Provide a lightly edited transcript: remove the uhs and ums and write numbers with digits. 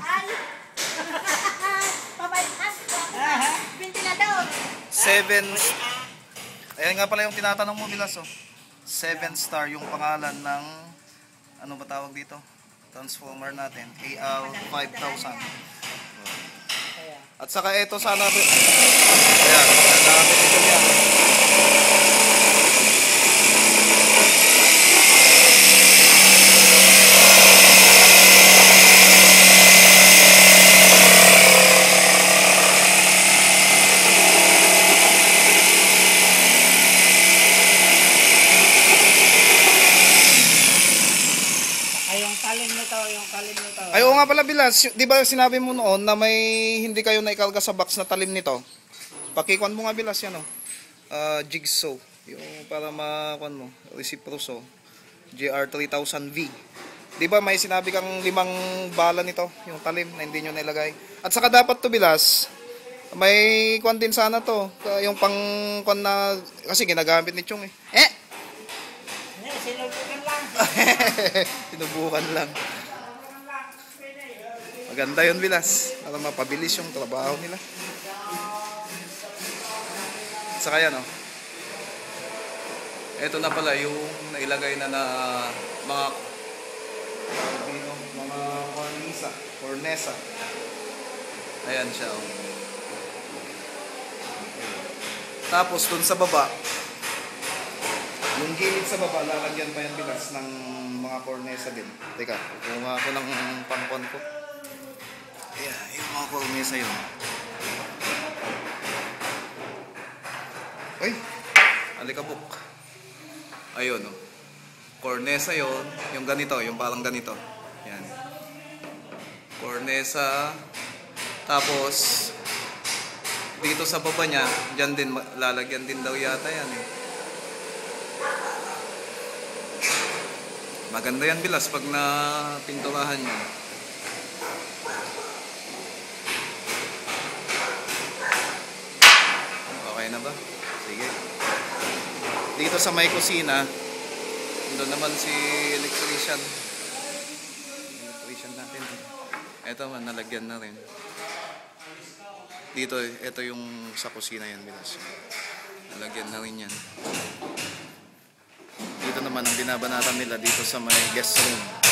Ay! Pabayas! Binti na daw! 7. Ayan nga pala yung tinatanong mo, Bilas, oh. 7 star yung pangalan ng, ano ba tawag dito? Transformer natin. AL 5000. At saka ito sana, ayan, nagamit ito yan. Ay, oo nga pala, Bilas. Di ba sinabi mo noon na may hindi kayo naikalga sa box na talim nito? Pakikuan mo nga, Bilas, yan, oh. Jigsaw. Yung para makuan mo. Reciproso. GR3000V. Di ba may sinabi kang 5 bala nito, yung talim na hindi nyo nilagay. At saka dapat to, Bilas, may kuan din sana to. Yung pang kuan na, kasi ginagamit ni Chong, eh. Sinubukan lang. Sinubukan lang. Maganda yun, Bilas, para mapabilis yung trabaho nila. Saka yan, oh. Ito na pala yung nailagay na mga cornesa. Ayan siya, oh. Tapos dun sa baba, yung gilid sa baba, lalagyan pa yan, Bilas, ng mga cornesa din. Teka, kukuha ko ng pangkon ko. Ayan, yung mga cornesa yun. Ay, alikabok. Ayun, oh. Cornesa yun. Yung ganito, yung parang ganito. Yan. Cornesa. Tapos, dito sa baba niya, dyan din, lalagyan din daw yata yan, eh. Maganda yan, Bilas, pag napinturahan nyo. Okay na ba? Sige. Dito sa may kusina, doon naman si electrician. Electrician natin. Ito man, nalagyan na rin. Dito, ito yung sa kusina yan, Bilas. Nalagyan na rin yan. Dito naman ang binabanatan nila dito sa may guest room.